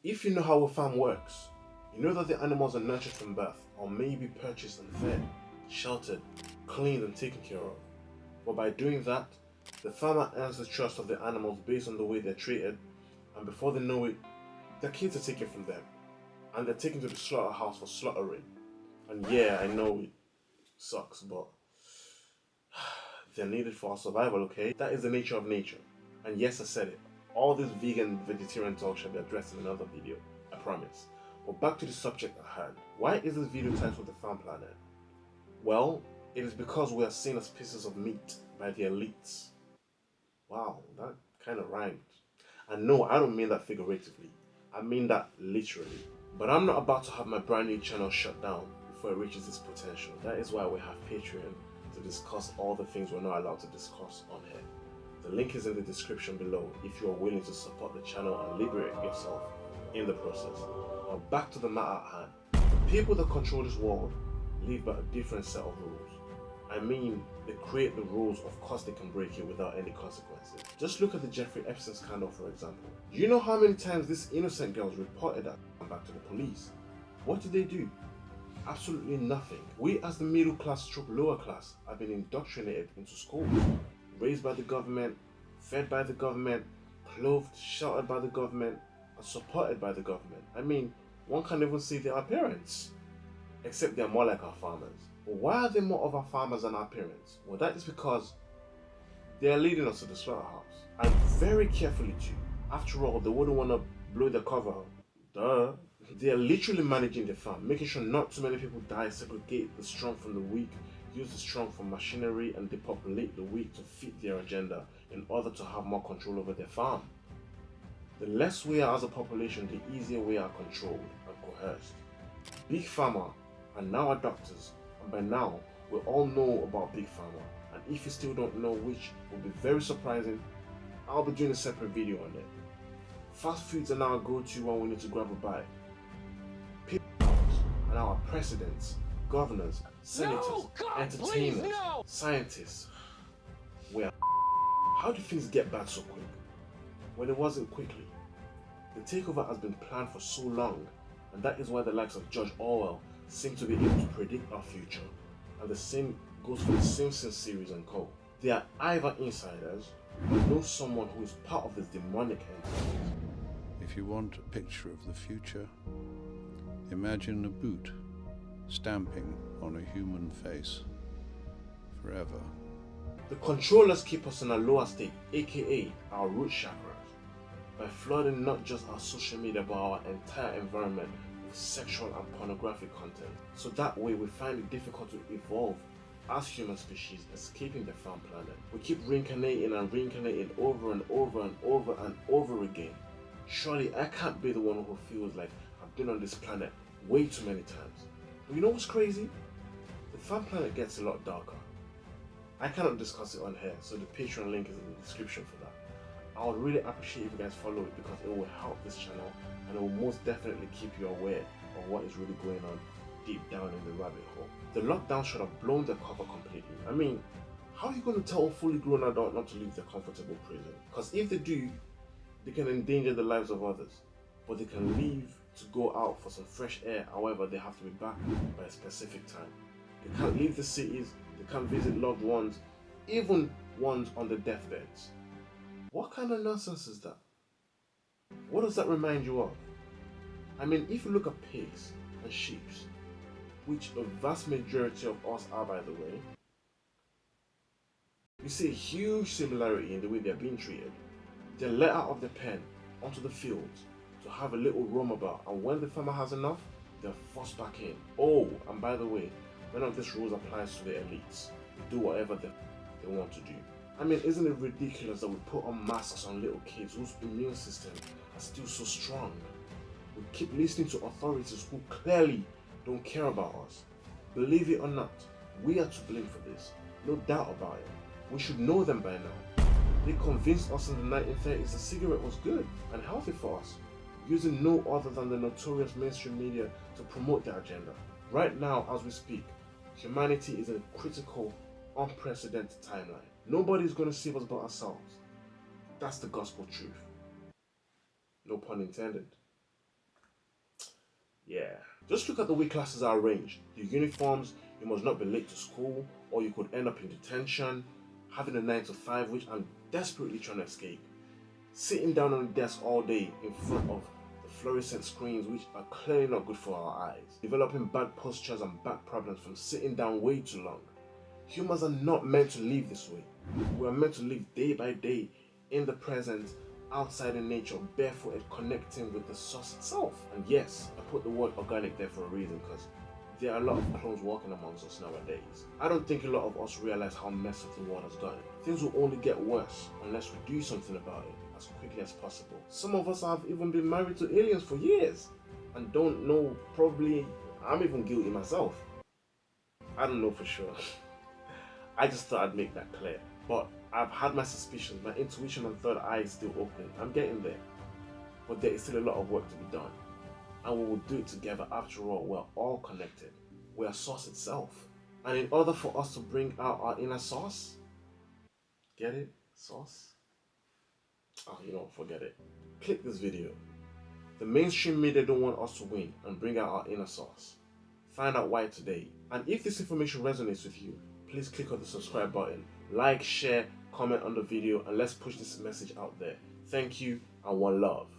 If you know how a farm works, you know that the animals are nurtured from birth, or maybe purchased and fed, sheltered, cleaned and taken care of. But by doing that, the farmer earns the trust of the animals based on the way they're treated, and before they know it, their kids are taken from them, and they're taken to the slaughterhouse for slaughtering. And yeah, I know it sucks, but they're needed for our survival, okay? That is the nature of nature. And yes, I said it. All this vegan, vegetarian talk shall be addressed in another video, I promise. But back to the subject at hand. Why is this video titled The Farm Planet? Well, it is because we are seen as pieces of meat by the elites. Wow, that kind of rhymed. And no, I don't mean that figuratively. I mean that literally. But I'm not about to have my brand new channel shut down before it reaches its potential. That is why we have Patreon to discuss all the things we're not allowed to discuss on here. The link is in the description below if you are willing to support the channel and liberate yourself in the process. Now back to the matter at hand. The people that control this world live by a different set of rules. I mean, they create the rules, of course they can break it without any consequences. Just look at the Jeffrey Epstein scandal for example. Do you know how many times these innocent girls reported that back to the police? What did they do? Absolutely nothing. We as the middle class stroke lower class have been indoctrinated into school, raised by the government, fed by the government, clothed, sheltered by the government, and supported by the government. I mean, one can't even see their appearance. Except they're more like our farmers. But why are they more of our farmers than our parents? Well, that is because they are leading us to the slaughterhouse. And very carefully too. After all, they wouldn't want to blow their cover. Duh. They are literally managing the farm, making sure not too many people die, segregate the strong from the weak, use the strong for machinery, and depopulate the weak to fit their agenda in order to have more control over their farm. The less we are as a population, the easier we are controlled and coerced. Big Pharma are now adopters, and by now we all know about Big Pharma, and if you still don't know, which will be very surprising, I'll be doing a separate video on it. Fast foods are now a go-to when we need to grab a bite. People are now our presidents, governors, senators, entertainers, scientists. How did things get bad so quick? Well, it wasn't quickly. The takeover has been planned for so long, and that is why the likes of George Orwell seem to be able to predict our future. And the same goes for the Simpsons series and co. They are either insiders or know someone who is part of this demonic entity. If you want a picture of the future, imagine a boot stamping on a human face forever. The controllers keep us in a lower state, aka our root chakras, by flooding not just our social media but our entire environment with sexual and pornographic content. So that way we find it difficult to evolve as human species escaping the farm planet. We keep reincarnating and reincarnating over and over and over and over again. Surely I can't be the one who feels like I've been on this planet way too many times. But you know what's crazy? The farm planet gets a lot darker. I cannot discuss it on here, so the Patreon link is in the description for that. I would really appreciate if you guys follow it because it will help this channel and it will most definitely keep you aware of what is really going on deep down in the rabbit hole. The lockdown should have blown their cover completely. I mean, how are you going to tell a fully grown adult not to leave their comfortable prison? Because if they do, they can endanger the lives of others. But they can leave to go out for some fresh air, however they have to be back by a specific time. They can't leave the cities, they can't visit loved ones, even ones on their deathbeds. What kind of nonsense is that? What does that remind you of? I mean, if you look at pigs and sheep, which a vast majority of us are by the way, you see a huge similarity in the way they're being treated. They're let out of their pen onto the fields to have a little roam about, and when the farmer has enough, they're forced back in. Oh, and by the way, none of this rules applies to the elites. They do whatever they want to do. I mean, isn't it ridiculous that we put on masks on little kids whose immune system are still so strong? We keep listening to authorities who clearly don't care about us. Believe it or not, we are to blame for this. No doubt about it. We should know them by now. They convinced us in the 1930s the cigarette was good and healthy for us, using no other than the notorious mainstream media to promote their agenda. Right now, as we speak, humanity is in a critical, unprecedented timeline. Nobody's going to save us but ourselves. That's the gospel truth. No pun intended. Yeah. Just look at the way classes are arranged. Your uniforms, you must not be late to school, or you could end up in detention, having a 9 to 5, which I'm desperately trying to escape. Sitting down on the desk all day in front of the fluorescent screens, which are clearly not good for our eyes. Developing bad postures and back problems from sitting down way too long. Humans are not meant to live this way. We are meant to live day by day in the present, outside in nature, barefooted, connecting with the source itself. And yes, I put the word organic there for a reason, because there are a lot of clones walking amongst us nowadays. I don't think a lot of us realize how messed up the world has gotten. Things will only get worse unless we do something about it as quickly as possible. Some of us have even been married to aliens for years and don't know. Probably I'm even guilty myself. I don't know for sure. I just thought I'd make that clear. But I've had my suspicions, my intuition and third eye is still open. I'm getting there. But there is still a lot of work to be done. And we will do it together. After all, we're all connected. We are source itself. And in order for us to bring out our inner source, get it? Source? Oh, forget it. Click this video. The mainstream media don't want us to win and bring out our inner source. Find out why today. And if this information resonates with you, please click on the subscribe button. Like, share, comment on the video, and let's push this message out there. Thank you and one love.